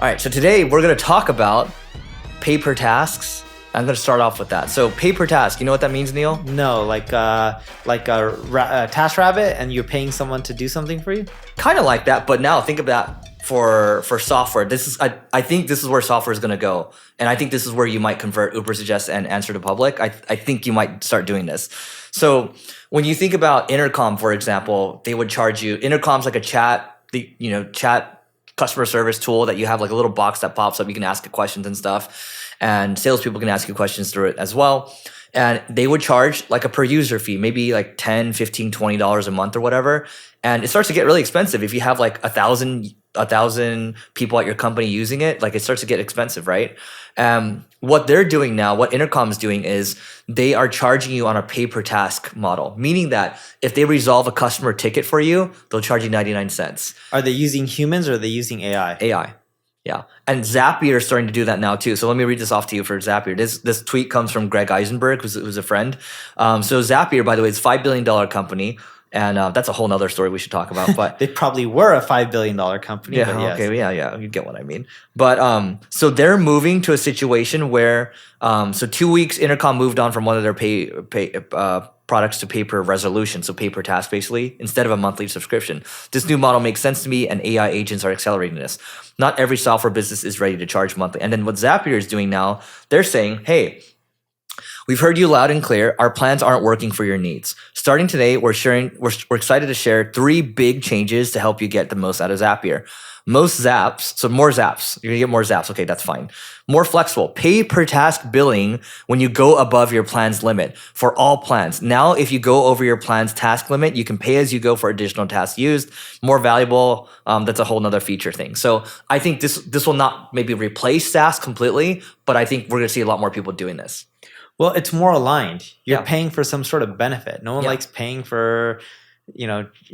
All right, so today we're going to talk about paper tasks. I'm going to start off with that. So paper task, you know what that means, Neil? No, like a task rabbit, and you're paying someone to do something for you. Kind of like that, but now think of that for software. I think this is where software is going to go, and I think this is where you might convert Uber Suggest and Answer to Public. I think you might start doing this. So when you think about Intercom, for example, they would charge you. Intercom's like a chat customer service tool that you have like a little box that pops up. You can ask it questions and stuff, and salespeople can ask you questions through it as well. And they would charge like a per user fee, maybe like $10, $15, $20 a month or whatever. And it starts to get really expensive if you have like 1,000 people at your company using it. Like it starts to get expensive, right? What they're doing now, what Intercom is doing is they are charging you on a pay per task model, meaning that if they resolve a customer ticket for you, they'll charge you 99 cents. Are they using humans or are they using AI? AI. Yeah. And Zapier is starting to do that now too. So let me read this off to you for Zapier. This tweet comes from Greg Eisenberg, who's a friend. So Zapier, by the way, is a $5 billion company. And that's a whole nother story we should talk about. But they probably were a $5 billion company. Yeah, but yes. Okay, yeah, you get what I mean. But so they're moving to a situation where, so 2 weeks, Intercom moved on from one of their pay products to pay per resolution, so pay per task basically, instead of a monthly subscription. This new model makes sense to me, and AI agents are accelerating this. Not every software business is ready to charge monthly. And then what Zapier is doing now, they're saying, hey, we've heard you loud and clear. Our plans aren't working for your needs. Starting today, we're excited to share 3 big changes to help you get the most out of Zapier. Most zaps, so more zaps. You're gonna get more zaps. Okay, that's fine. More flexible. Pay per task billing when you go above your plan's limit for all plans. Now, if you go over your plan's task limit, you can pay as you go for additional tasks used. More valuable. That's a whole nother feature thing. So I think this will not maybe replace SaaS completely, but I think we're gonna see a lot more people doing this. Well, it's more aligned. You're paying for some sort of benefit. No one likes paying for,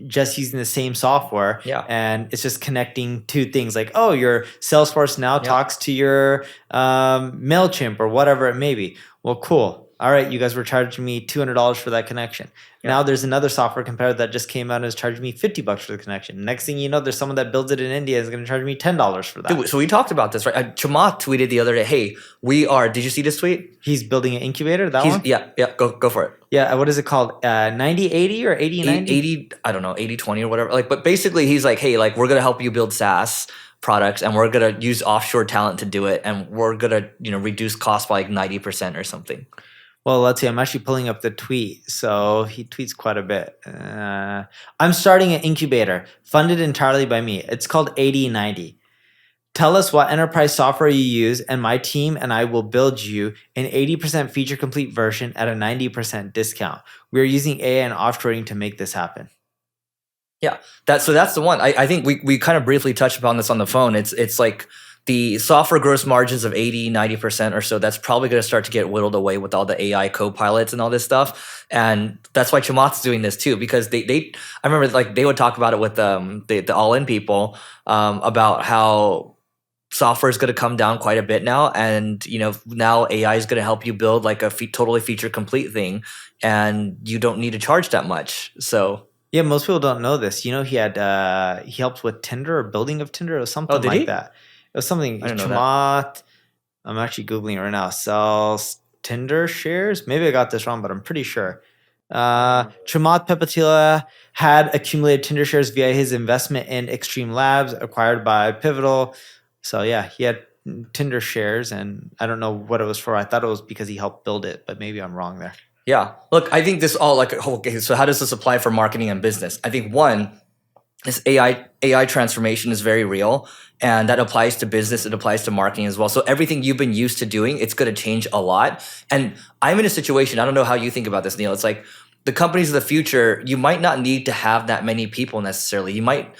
just using the same software. Yeah. And it's just connecting two things like, oh, your Salesforce now talks to your MailChimp or whatever it may be. Well, cool. All right, you guys were charging me $200 for that connection. Yeah. Now there's another software competitor that just came out and is charging me $50 for the connection. Next thing you know, there's someone that builds it in India is going to charge me $10 for that. Dude, so we talked about this, right? Chamath tweeted the other day, hey, did you see this tweet? He's building an incubator, that one? Yeah, go for it. Yeah, what is it called? 90-80 or 80-90? 80, I don't know, 80-20 or whatever. But basically he's like, hey, we're going to help you build SaaS products, and we're going to use offshore talent to do it, and we're going to, reduce costs by 90% or something. Well, let's see. I'm actually pulling up the tweet. So he tweets quite a bit. I'm starting an incubator funded entirely by me. It's called 80-90. Tell us what enterprise software you use, and my team and I will build you an 80% feature complete version at a 90% discount. We are using AI and offshoring to make this happen. Yeah, that's the one. I think we kind of briefly touched upon this on the phone. It's like the software gross margins of 80-90% or so, that's probably going to start to get whittled away with all the AI co-pilots and all this stuff. And that's why Chamath's doing this too, because I remember they would talk about it with the all-in people about how software is going to come down quite a bit now. And, now AI is going to help you build like a totally feature complete thing, and you don't need to charge that much. So yeah, most people don't know this. He helped with Tinder or building of Tinder or something like that. It was something Chamath. I'm actually Googling it right now. Sells Tinder shares. Maybe I got this wrong, but I'm pretty sure. Chamath Patel had accumulated Tinder shares via his investment in Extreme Labs, acquired by Pivotal. So yeah, he had Tinder shares, and I don't know what it was for. I thought it was because he helped build it, but maybe I'm wrong there. Yeah. Look, I think this all okay, so how does this apply for marketing and business? I think one, this AI transformation is very real, and that applies to business. It applies to marketing as well. So everything you've been used to doing, it's going to change a lot. And I'm in a situation, I don't know how you think about this, Neil. It's like the companies of the future, you might not need to have that many people necessarily. You might,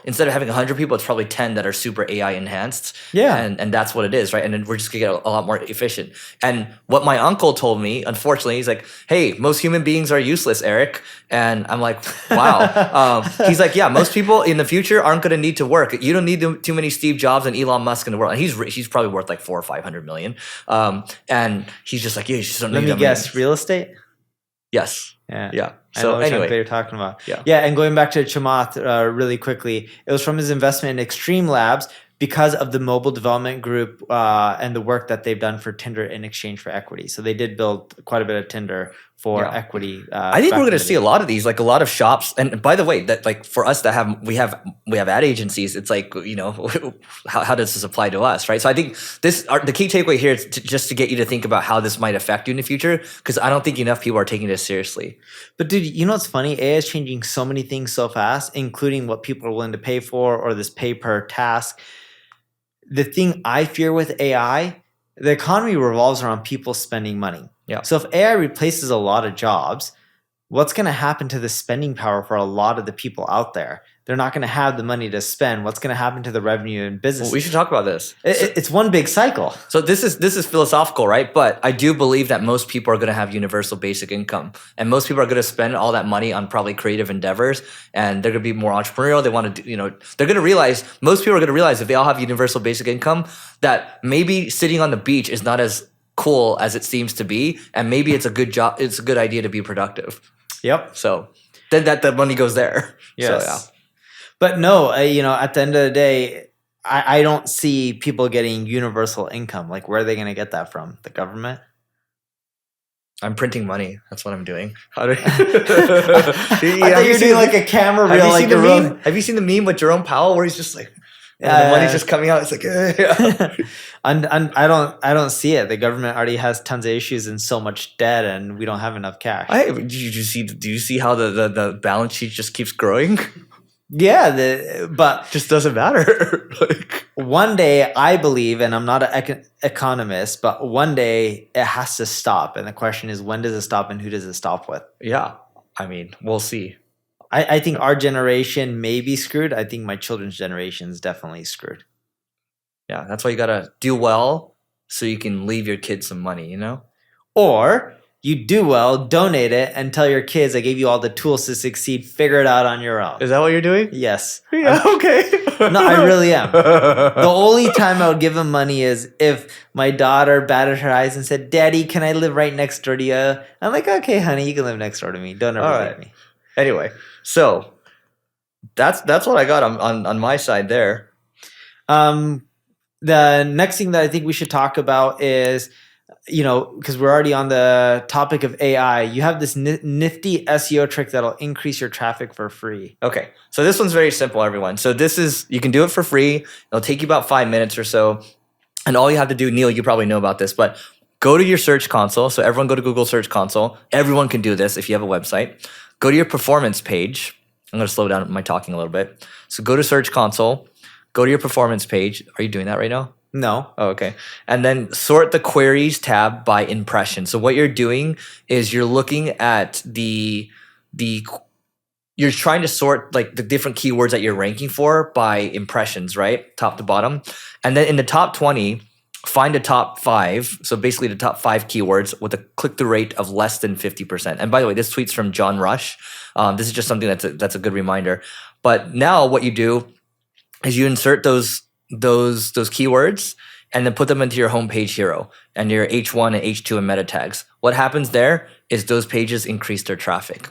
instead of having 100 people, it's probably 10 that are super AI enhanced. Yeah. And that's what it is, right? And then we're just going to get a lot more efficient. And what my uncle told me, unfortunately, he's like, hey, most human beings are useless, Eric. And I'm like, wow. He's like, yeah, most people in the future aren't going to need to work. You don't need too many Steve Jobs and Elon Musk in the world. And he's probably worth like 400 or 500 million. And he's just like, yeah, you just don't need Let me guess, real estate? Yes. Yeah. So I know anyway, what you're talking about. Yeah. And going back to Chamath really quickly, it was from his investment in Extreme Labs, because of the mobile development group and the work that they've done for Tinder in exchange for equity. So they did build quite a bit of Tinder for equity. I think we're going to see a lot of these, like a lot of shops. And by the way, that like for us that we have ad agencies, it's like, how does this apply to us, right? So I think the key takeaway here is just to get you to think about how this might affect you in the future, because I don't think enough people are taking this seriously. But dude, you know what's funny? AI is changing so many things so fast, including what people are willing to pay for or this pay per task. The thing I fear with AI, the economy revolves around people spending money. Yeah. So if AI replaces a lot of jobs, what's going to happen to the spending power for a lot of the people out there? They're not going to have the money to spend. What's going to happen to the revenue in business? Well, we should talk about this. It's one big cycle. So this is philosophical, right? But I do believe that most people are going to have universal basic income, and most people are going to spend all that money on probably creative endeavors, and they're going to be more entrepreneurial. They want to, they're going to realize, most people are going to realize if they all have universal basic income, that maybe sitting on the beach is not as cool as it seems to be, and maybe it's a good job. It's a good idea to be productive. Yep. So then that money goes there. Yes. So, yeah. But no, at the end of the day, I don't see people getting universal income. Like, where are they going to get that from? The government? I'm printing money. That's what I'm doing. I thought you were doing like a camera reel. Have you seen the meme with Jerome Powell where he's just like, the money's just coming out? It's like, and I don't see it. The government already has tons of issues and so much debt, and we don't have enough cash. Do you see how the balance sheet just keeps growing? Yeah, but just doesn't matter. One day, I believe, and I'm not an economist, but one day it has to stop. And the question is, when does it stop and who does it stop with? Yeah, I mean, we'll see. I think our generation may be screwed. I think my children's generation is definitely screwed. Yeah, that's why you got to do well so you can leave your kids some money, Or you do well, donate it, and tell your kids, I gave you all the tools to succeed. Figure it out on your own. Is that what you're doing? Yes. Yeah, okay. No, I really am. The only time I would give them money is if my daughter batted her eyes and said, Daddy, can I live right next door to you? I'm like, okay, honey, you can live next door to me. Don't ever leave me. Anyway, so that's what I got on my side there. The next thing that I think we should talk about is, because we're already on the topic of AI, you have this nifty SEO trick that'll increase your traffic for free. Okay. So this one's very simple, everyone. So you can do it for free. It'll take you about 5 minutes or so. And all you have to do, Neil, you probably know about this, but go to your search console. So everyone go to Google Search Console. Everyone can do this if you have a website. Go to your performance page. I'm going to slow down my talking a little bit. So go to Search Console. Go to your performance page. Are you doing that right now? No. Oh, okay. And then sort the queries tab by impression. So what you're doing is you're looking at you're trying to sort like the different keywords that you're ranking for by impressions, right? Top to bottom. And then in the top 20, find a top 5. So basically the top 5 keywords with a click-through rate of less than 50%. And by the way, this tweet's from John Rush. This is just something that's a good reminder. But now what you do is you insert those keywords and then put them into your homepage hero and your H1 and H2 and meta tags. What happens there is those pages increase their traffic.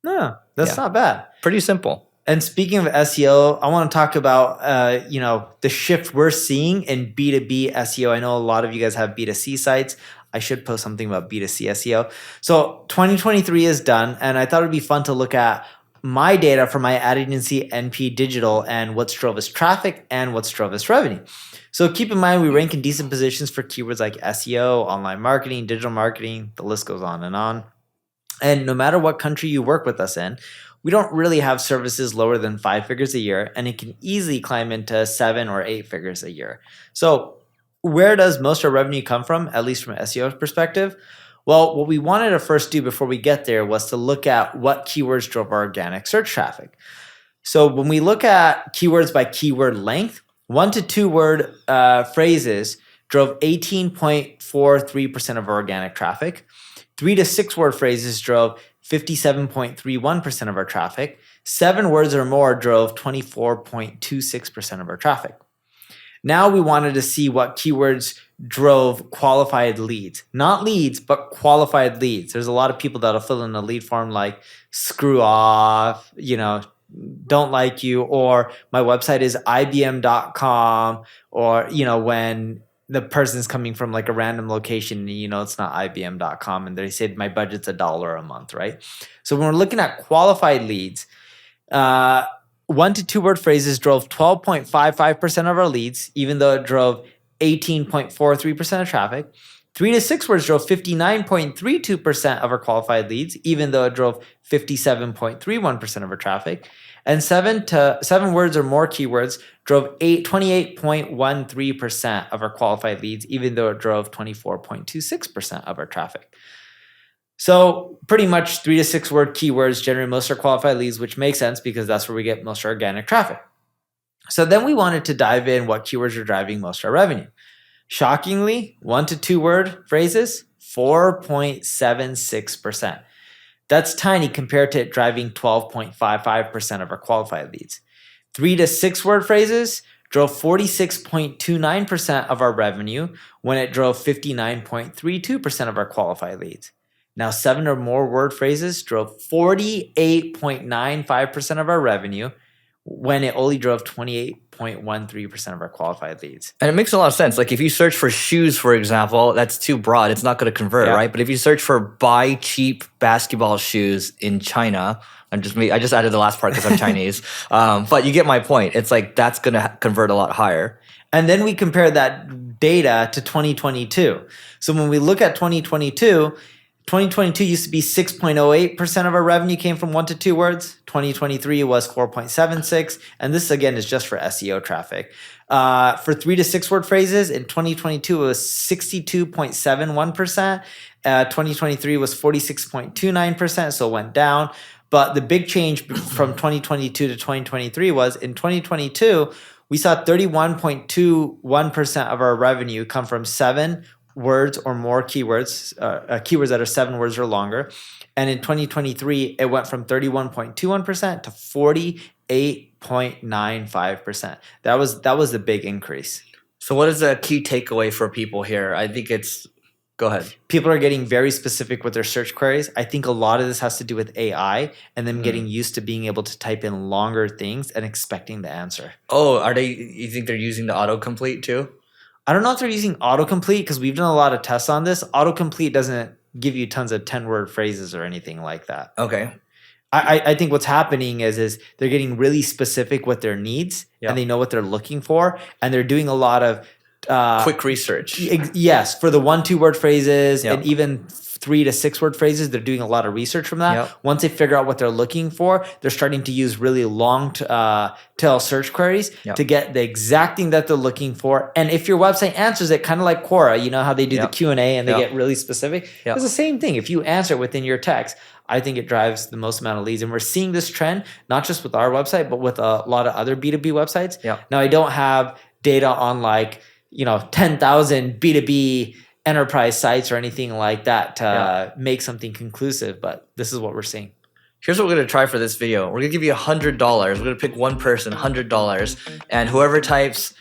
No, that's not bad. Pretty simple. And speaking of SEO, I want to talk about the shift we're seeing in B2B SEO. I know a lot of you guys have B2C sites. I should post something about B2C SEO. So 2023 is done, and I thought it'd be fun to look at my data for my ad agency NP Digital and what's drove us traffic and what's drove us revenue. So keep in mind, we rank in decent positions for keywords like SEO, online marketing, digital marketing, the list goes on and on. And no matter what country you work with us in, we don't really have services lower than 5 figures a year, and it can easily climb into 7 or 8 figures a year. So where does most of our revenue come from, at least from an SEO perspective? Well, what we wanted to first do before we get there was to look at what keywords drove our organic search traffic. So when we look at keywords by keyword length, 1 to 2 word phrases drove 18.43% of our organic traffic. 3 to 6 word phrases drove 57.31% of our traffic. 7 words or more drove 24.26% of our traffic. Now we wanted to see what keywords drove qualified leads. Not leads, but qualified leads. There's a lot of people that'll fill in a lead form like screw off, don't like you, or my website is IBM.com, or, when the person's coming from like a random location and it's not IBM.com and they said my budget's $1 a month, right? So when we're looking at qualified leads, 1 to 2 word phrases drove 12.55% of our leads, even though it drove 18.43% of traffic. 3 to 6 words drove 59.32% of our qualified leads, even though it drove 57.31% of our traffic. And 7 words or more keywords drove 28.13% of our qualified leads, even though it drove 24.26% of our traffic. So pretty much 3 to 6 word keywords generate most of our qualified leads, which makes sense because that's where we get most of our organic traffic. So then we wanted to dive in what keywords are driving most of our revenue. Shockingly, 1 to 2 word phrases, 4.76%. That's tiny compared to it driving 12.55% of our qualified leads. 3 to 6 word phrases drove 46.29% of our revenue when it drove 59.32% of our qualified leads. Now, 7 or more word phrases drove 48.95% of our revenue when it only drove 28.13% of our qualified leads. And it makes a lot of sense. Like if you search for shoes, for example, that's too broad. It's not going to convert, right? But if you search for buy cheap basketball shoes in China, I just added the last part because I'm Chinese. But you get my point. It's like that's going to convert a lot higher. And then we compare that data to 2022. So when we look at 2022 used to be 6.08% of our revenue came from 1 to 2 words. 2023 was 4.76. And this, again, is just for SEO traffic. For 3 to 6 word phrases, in 2022, it was 62.71%. 2023 was 46.29%, so it went down. But the big change from 2022 to 2023 was in 2022, we saw 31.21% of our revenue come from 7 words or more keywords, keywords that are 7 words or longer. And in 2023, it went from 31.21% to 48.95%. That was the big increase. So what is the key takeaway for people here? I think it's, go ahead. People are getting very specific with their search queries. I think a lot of this has to do with AI and them getting used to being able to type in longer things and expecting the answer. Oh, you think they're using the autocomplete too? I don't know if they're using autocomplete because we've done a lot of tests on this. Autocomplete doesn't give you tons of 10-word phrases or anything like that. Okay. I think what's happening is they're getting really specific with their needs and they know what they're looking for, and they're doing a lot of quick research. Yes, for the 1-2 word phrases and even 3 to 6 word phrases, they're doing a lot of research from that. Once they figure out what they're looking for, they're starting to use really long tail search queries to get the exact thing that they're looking for. And if your website answers it, kind of like Quora, you know how they do the Q&A and they get really specific? It's the same thing. If you answer it within your text, I think it drives the most amount of leads. And we're seeing this trend, not just with our website, but with a lot of other B2B websites. Now, I don't have data on 10,000 B2B enterprise sites or anything like that to make something conclusive, but this is what we're seeing. Here's what we're going to try for this video. We're going to give you $100. We're going to pick one person, $100, and whoever types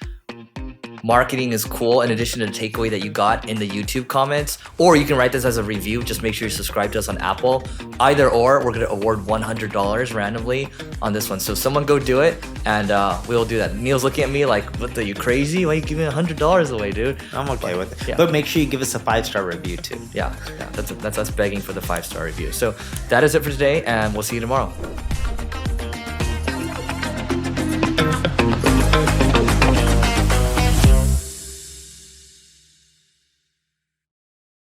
marketing is cool in addition to the takeaway that you got in the YouTube comments, or you can write this as a review. Just make sure you subscribe to us on Apple. Either or, we're going to award $100 randomly on this one. So someone go do it, and we'll do that. Neil's looking at me like, what, are you crazy? Why are you giving $100 away, dude? I'm okay with it. But make sure you give us a 5-star review too. Yeah, that's us begging for the 5-star review. So that is it for today, and we'll see you tomorrow.